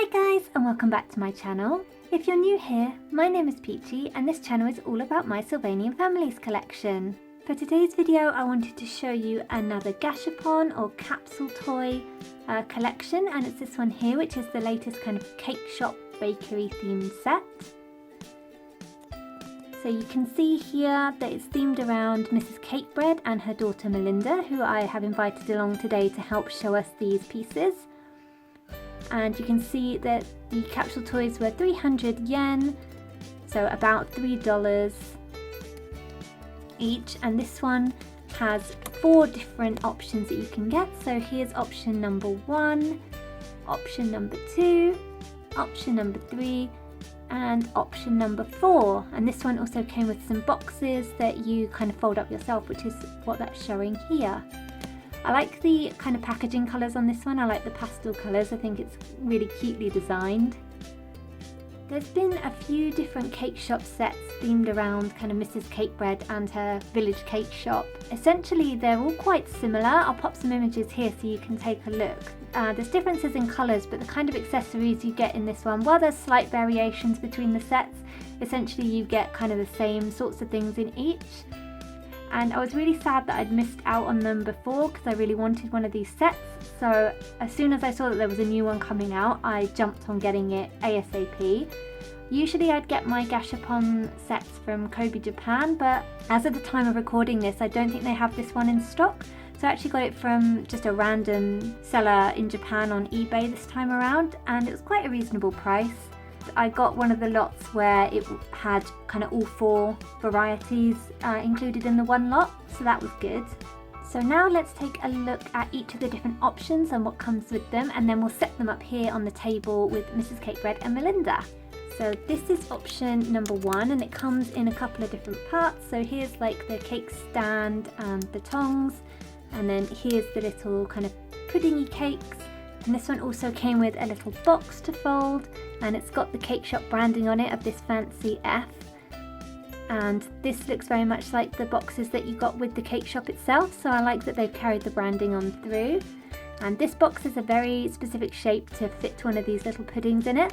Hi guys, and welcome back to my channel. If you're new here, my name is Peachy and this channel is all about my Sylvanian families collection. For today's video I wanted to show you another gashapon or capsule toy collection, and it's this one here, which is the latest kind of cake shop bakery themed set. So you can see here that it's themed around Mrs. Cakebread and her daughter Melinda, who I have invited along today to help show us these pieces. And you can see that the capsule toys were 300 yen, so about $3 each, and this one has 4 different options that you can get. So here's option number 1, option number 2, option number 3 and option number 4, and this one also came with some boxes that you kind of fold up yourself, which is what that's showing here. I like the kind of packaging colours on this one. I like the pastel colours. I think it's really cutely designed. There's been a few different cake shop sets themed around kind of Mrs. Cakebread and her village cake shop. Essentially they're all quite similar. I'll pop some images here so you can take a look. There's differences in colours, but the kind of accessories you get in this one, while there's slight variations between the sets, essentially you get kind of the same sorts of things in each. And I was really sad that I'd missed out on them before because I really wanted one of these sets. So as soon as I saw that there was a new one coming out, I jumped on getting it ASAP. Usually I'd get my Gachapon sets from Kobe, Japan, but as of the time of recording this, I don't think they have this one in stock. So I actually got it from just a random seller in Japan on eBay this time around, and it was quite a reasonable price. I got one of the lots where it had kind of all 4 varieties included in the one lot, so that was good. So now let's take a look at each of the different options and what comes with them, and then we'll set them up here on the table with Mrs. Cakebread and Melinda. So this is option number 1, and it comes in a couple of different parts. So here's like the cake stand and the tongs, and then here's the little kind of puddingy cakes. And this one also came with a little box to fold, and it's got the cake shop branding on it of this fancy F. And this looks very much like the boxes that you got with the cake shop itself, so I like that they've carried the branding on through. And this box is a very specific shape to fit one of these little puddings in it,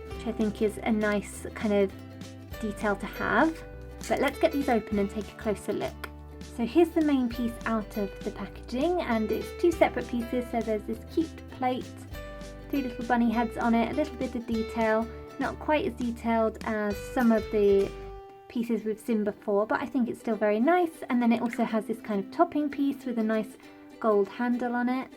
which I think is a nice kind of detail to have. But let's get these open and take a closer look. So here's the main piece out of the packaging, and it's 2 separate pieces. So there's this cute plate, 3 little bunny heads on it, a little bit of detail, not quite as detailed as some of the pieces we've seen before, but I think it's still very nice. And then it also has this kind of topping piece with a nice gold handle on it.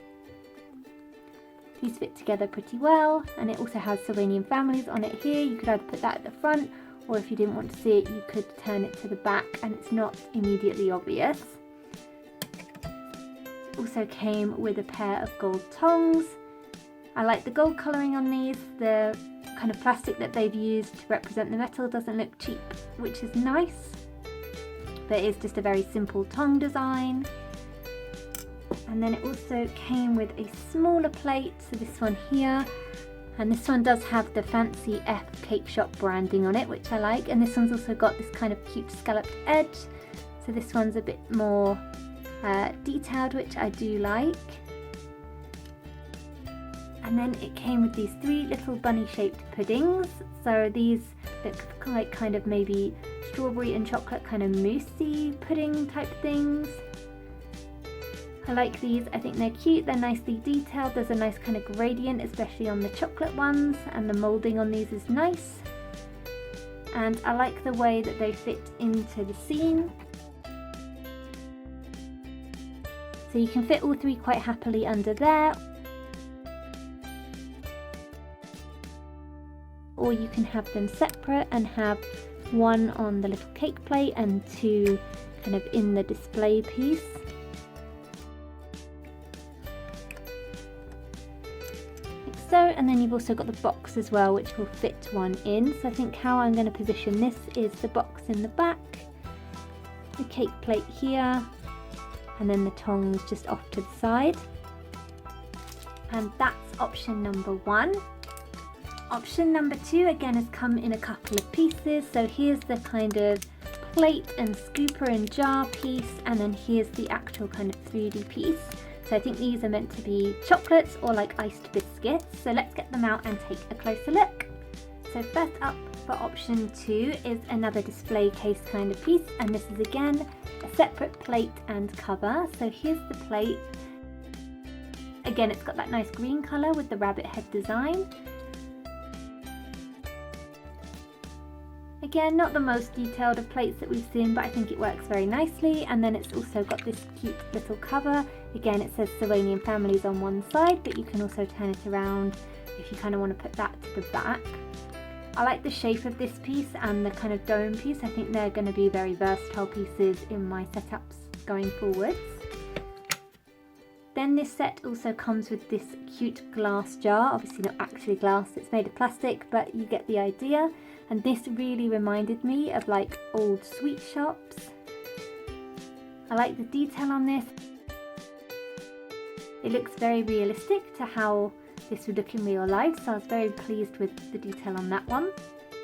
These fit together pretty well, and it also has Sylvanian families on it here. You could either put that at the front, or if you didn't want to see it, you could turn it to the back and it's not immediately obvious. It also came with a pair of gold tongs. I like the gold colouring on these. The kind of plastic that they've used to represent the metal doesn't look cheap, which is nice. But it is just a very simple tong design. And then it also came with a smaller plate, so this one here. And this one does have the fancy F cake shop branding on it, which I like. And this one's also got this kind of cute scalloped edge. So this one's a bit more detailed, which I do like. And then it came with these 3 little bunny shaped puddings. So these look like kind of maybe strawberry and chocolate kind of moussey pudding type things. I like these. I think they're cute, they're nicely detailed, there's a nice kind of gradient, especially on the chocolate ones, and the moulding on these is nice. And I like the way that they fit into the scene. So you can fit all 3 quite happily under there. Or you can have them separate and have 1 on the little cake plate and 2 kind of in the display piece. So, and then you've also got the box as well, which will fit 1 in. So I think how I'm going to position this is the box in the back, the cake plate here, and then the tongs just off to the side. And that's option number 1. Option number 2 again has come in a couple of pieces. So here's the kind of plate and scooper and jar piece, and then here's the actual kind of 3D piece. So I think these are meant to be chocolates or like iced biscuits. So let's get them out and take a closer look. So first up for option 2 is another display case kind of piece, and this is again a separate plate and cover. So here's the plate. Again, it's got that nice green colour with the rabbit head design. Again, not the most detailed of plates that we've seen, but I think it works very nicely. And then it's also got this cute little cover. Again, it says Sylvanian families on one side, but you can also turn it around if you kind of want to put that to the back. I like the shape of this piece and the kind of dome piece. I think they're going to be very versatile pieces in my setups going forwards. Then this set also comes with this cute glass jar, obviously not actually glass, it's made of plastic, but you get the idea. And this really reminded me of like old sweet shops. I like the detail on this. It looks very realistic to how this would look in real life, so I was very pleased with the detail on that one.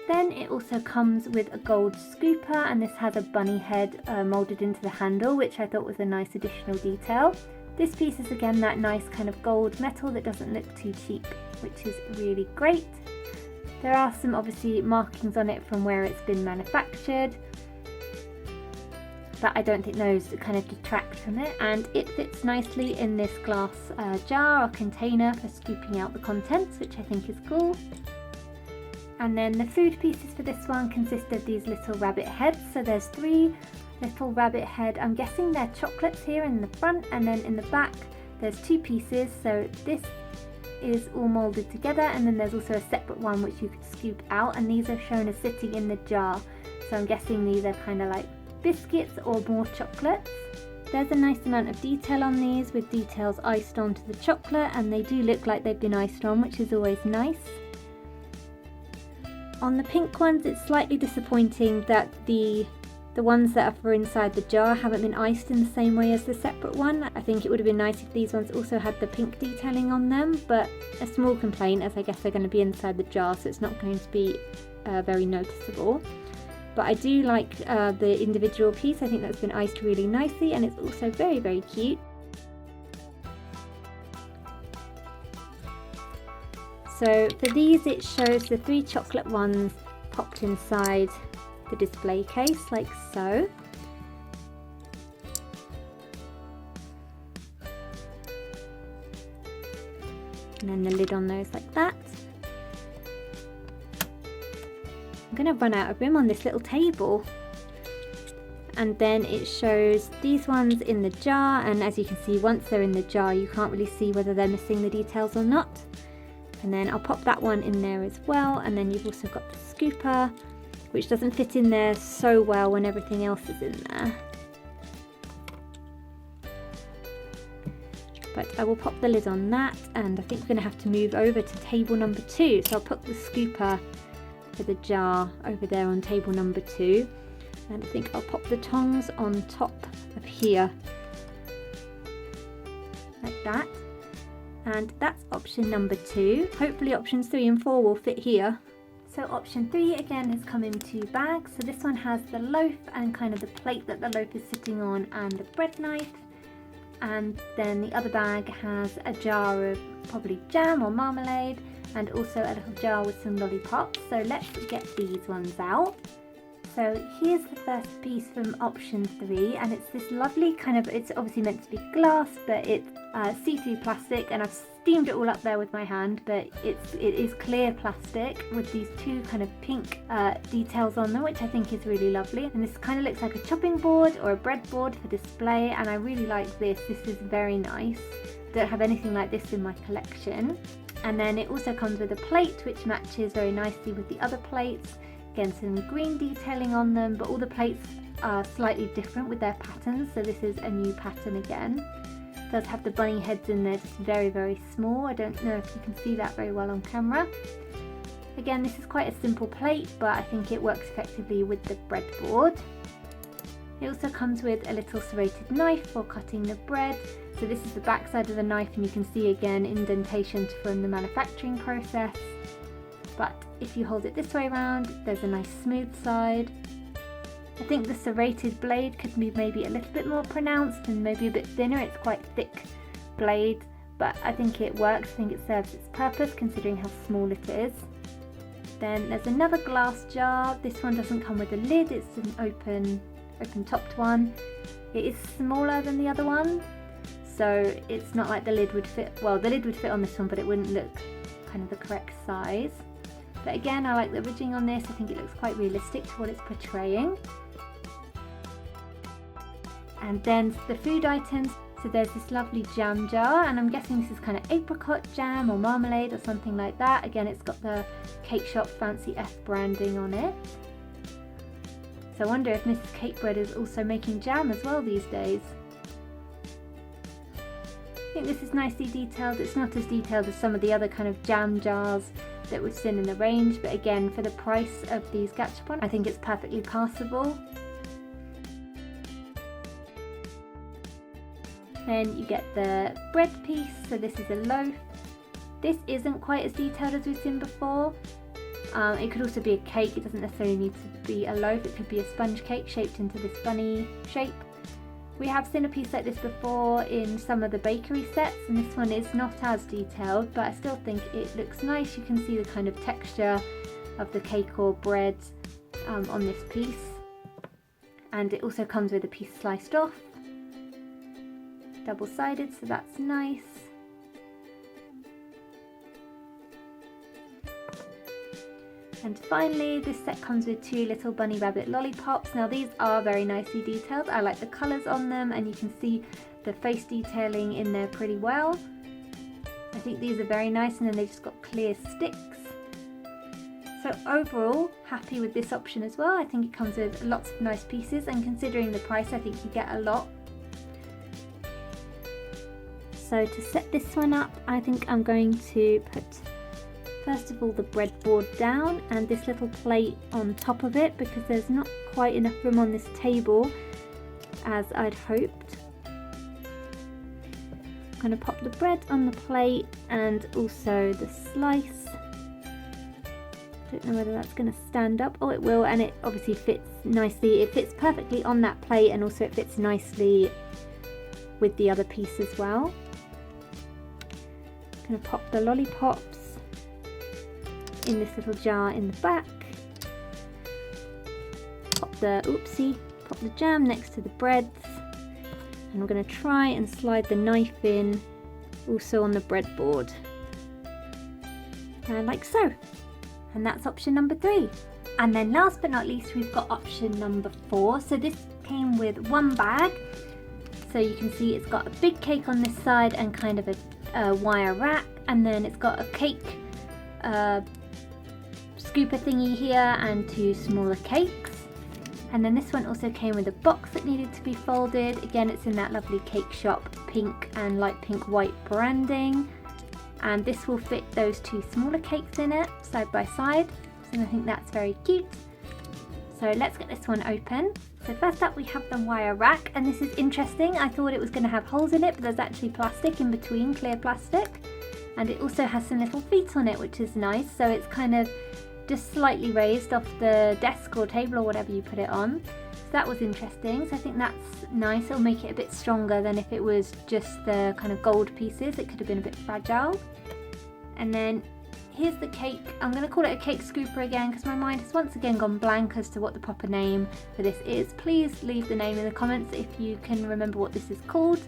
Then it also comes with a gold scooper, and this has a bunny head moulded into the handle, which I thought was a nice additional detail. This piece is again that nice kind of gold metal that doesn't look too cheap, which is really great. There are some obviously markings on it from where it's been manufactured, but I don't think those kind of detract from it, and it fits nicely in this glass jar or container for scooping out the contents, which I think is cool. And then the food pieces for this one consist of these little rabbit heads. So there's 3 little rabbit head, I'm guessing they're chocolates here in the front, and then in the back there's 2 pieces. So this is all moulded together, and then there's also a separate one which you could scoop out, and these are shown as sitting in the jar. So I'm guessing these are kind of like biscuits or more chocolates. There's a nice amount of detail on these, with details iced onto the chocolate, and they do look like they've been iced on, which is always nice. On the pink ones, it's slightly disappointing that the ones that are for inside the jar haven't been iced in the same way as the separate one. I think it would have been nice if these ones also had the pink detailing on them, but a small complaint, as I guess they're going to be inside the jar, so it's not going to be very noticeable. But I do like the individual piece. I think that's been iced really nicely, and it's also very, very cute. So for these, it shows the 3 chocolate ones popped inside the display case, like so. And then the lid on those like that. I'm going to run out of room on this little table. And then it shows these ones in the jar, and as you can see, once they're in the jar you can't really see whether they're missing the details or not. And then I'll pop that one in there as well, and then you've also got the scooper, which doesn't fit in there so well when everything else is in there. But I will pop the lid on that, and I think we're going to have to move over to table number 2. So I'll put the scooper for the jar over there on table number 2, and I think I'll pop the tongs on top of here, like that. And that's option number 2. Hopefully options 3 and 4 will fit here. So option 3 again has come in 2 bags. So this one has the loaf and kind of the plate that the loaf is sitting on, and the bread knife. And then the other bag has a jar of probably jam or marmalade, and also a little jar with some lollipops. So let's get these ones out. So here's the first piece from option 3, and it's this lovely kind of, it's obviously meant to be glass, but it's see-through plastic, and I've steamed it all up there with my hand, but it is clear plastic with these 2 kind of pink details on them, which I think is really lovely. And this kind of looks like a chopping board or a bread board for display, and I really like this. This is very nice. I don't have anything like this in my collection. And then it also comes with a plate which matches very nicely with the other plates. Again, some green detailing on them, but all the plates are slightly different with their patterns, so this is a new pattern again. It does have the bunny heads in there, just very, very small. I don't know if you can see that very well on camera. Again, this is quite a simple plate, but I think it works effectively with the breadboard. It also comes with a little serrated knife for cutting the bread. So this is the back side of the knife, and you can see again indentations from the manufacturing process. But if you hold it this way around, there's a nice smooth side. I think the serrated blade could be maybe a little bit more pronounced and maybe a bit thinner. It's quite thick blade, but I think it works. I think it serves its purpose considering how small it is. Then there's another glass jar. This one doesn't come with a lid, it's an open topped one. It is smaller than the other one, so it's not like the lid would fit. Well, the lid would fit on this one, but it wouldn't look kind of the correct size. But again, I like the ridging on this. I think it looks quite realistic to what it's portraying. And then the food items. So there's this lovely jam jar, and I'm guessing this is kind of apricot jam or marmalade or something like that. Again, it's got the Cake Shop Fancy F branding on it. So I wonder if Mrs. Cakebread is also making jam as well these days. I think this is nicely detailed. It's not as detailed as some of the other kind of jam jars that we've seen in the range, but again, for the price of these Gachapon, I think it's perfectly passable. Then you get the bread piece, so this is a loaf. This isn't quite as detailed as we've seen before. It could also be a cake, it doesn't necessarily need to be a loaf, it could be a sponge cake shaped into this bunny shape. We have seen a piece like this before in some of the bakery sets, and this one is not as detailed, but I still think it looks nice. You can see the kind of texture of the cake or bread on this piece. And it also comes with a piece sliced off. Double-sided, so that's nice. And finally, this set comes with 2 little bunny rabbit lollipops. Now these are very nicely detailed. I like the colours on them, and you can see the face detailing in there pretty well. I think these are very nice, and then they've just got clear sticks. So overall, happy with this option as well. I think it comes with lots of nice pieces, and considering the price, I think you get a lot. So to set this one up, I think I'm going to put, first of all, the breadboard down and this little plate on top of it, because there's not quite enough room on this table as I'd hoped. I'm going to pop the bread on the plate and also the slice. Don't know whether that's going to stand up. Oh, it will, and it obviously fits nicely. It fits perfectly on that plate, and also it fits nicely with the other piece as well. I'm going to pop the lollipops in this little jar in the back. Pop the jam next to the breads, and we're going to try and slide the knife in also on the breadboard, like so. And that's option number 3. And then last but not least, we've got option number 4. So this came with one bag. So you can see it's got a big cake on this side and kind of a wire rack, and then it's got a cake scooper thingy here and 2 smaller cakes. And then this one also came with a box that needed to be folded. Again, it's in that lovely Cake Shop pink and light pink white branding. And this will fit those 2 smaller cakes in it side by side. So I think that's very cute. So let's get this one open. So first up we have the wire rack, and this is interesting. I thought it was going to have holes in it, but there's actually plastic in between, clear plastic. And it also has some little feet on it, which is nice. So it's kind of just slightly raised off the desk or table or whatever you put it on. So that was interesting. So I think that's nice. It'll make it a bit stronger than if it was just the kind of gold pieces. It could have been a bit fragile. And then here's the cake. I'm going to call it a cake scooper again because my mind has once again gone blank as to what the proper name for this is. Please leave the name in the comments if you can remember what this is called.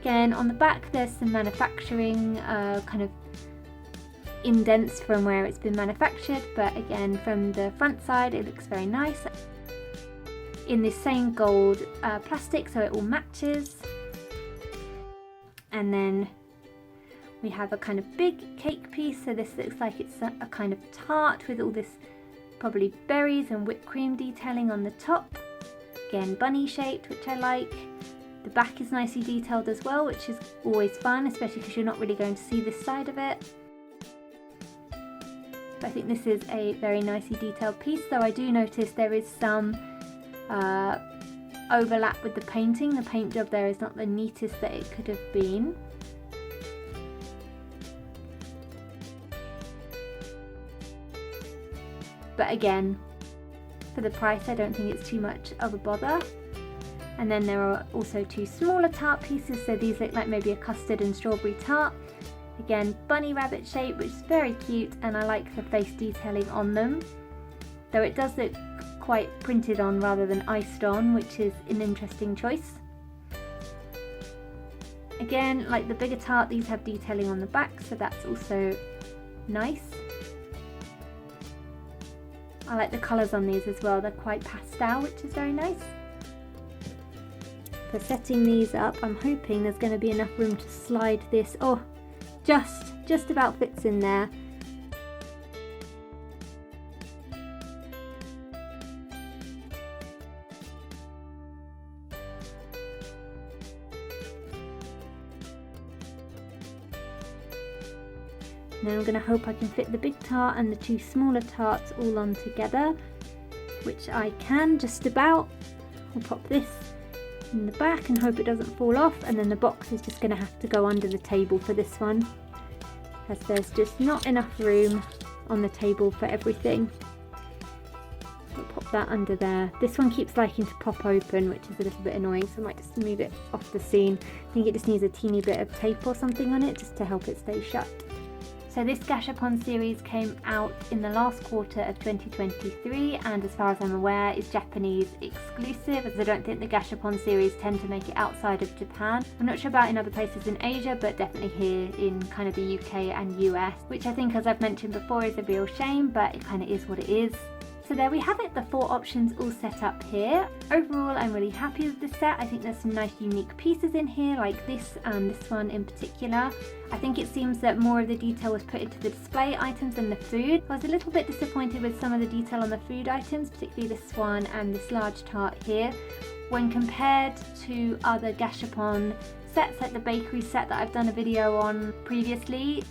Again, on the back there's some manufacturing kind of indents from where it's been manufactured, but again from the front side it looks very nice. In this same gold plastic, so it all matches. And then we have a kind of big cake piece, so this looks like it's a kind of tart with all this probably berries and whipped cream detailing on the top. Again, bunny shaped, which I like. The back is nicely detailed as well, which is always fun, especially because you're not really going to see this side of it. But I think this is a very nicely detailed piece, though I do notice there is some overlap with the painting. The paint job there is not the neatest that it could have been. But again, for the price I don't think it's too much of a bother. And then there are also 2 smaller tart pieces, so these look like maybe a custard and strawberry tart. Again, bunny rabbit shape, which is very cute, and I like the face detailing on them. Though it does look quite printed on rather than iced on, which is an interesting choice. Again, like the bigger tart, these have detailing on the back, so that's also nice. I like the colours on these as well, they're quite pastel, which is very nice. For setting these up, I'm hoping there's going to be enough room to slide this. Oh, just about fits in there. Now I'm going to hope I can fit the big tart and the 2 smaller tarts all on together, which I can just about. I'll pop this in the back and hope it doesn't fall off, and then the box is just going to have to go under the table for this one, as there's just not enough room on the table for everything. I'll pop that under there. This one keeps liking to pop open, which is a little bit annoying, so I might just move it off the scene. I think it just needs a teeny bit of tape or something on it just to help it stay shut. So this Gachapon series came out in the last quarter of 2023, and as far as I'm aware is Japanese exclusive, as I don't think the Gachapon series tend to make it outside of Japan. I'm not sure about in other places in Asia, but definitely here in kind of the UK and US, which I think, as I've mentioned before, is a real shame, but it kind of is what it is. So there we have it, the 4 options all set up here. Overall, I'm really happy with the set. I think there's some nice unique pieces in here, like this and this one in particular. I think it seems that more of the detail was put into the display items than the food. I was a little bit disappointed with some of the detail on the food items, particularly this one and this large tart here. When compared to other Gachapon sets, like the bakery set that I've done a video on previously,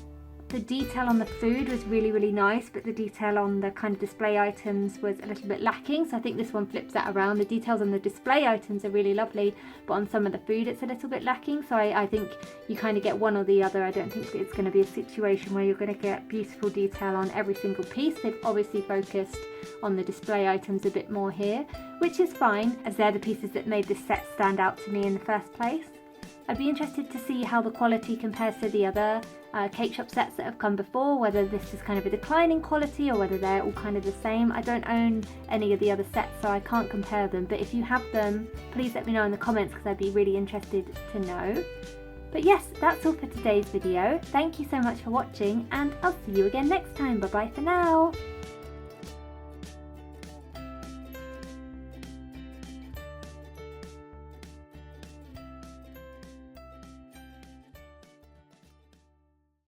the detail on the food was really nice, but the detail on the kind of display items was a little bit lacking, so I think this one flips that around. The details on the display items are really lovely, but on some of the food it's a little bit lacking, so I think you kind of get one or the other. I don't think it's going to be a situation where you're going to get beautiful detail on every single piece. They've obviously focused on the display items a bit more here, which is fine, as they're the pieces that made this set stand out to me in the first place. I'd be interested to see how the quality compares to the other cake shop sets that have come before, whether this is kind of a declining quality or whether they're all kind of the same. I don't own any of the other sets, so I can't compare them, but if you have them, please let me know in the comments, because I'd be really interested to know. But yes, that's all for today's video. Thank you so much for watching, and I'll see you again next time. Bye bye for now.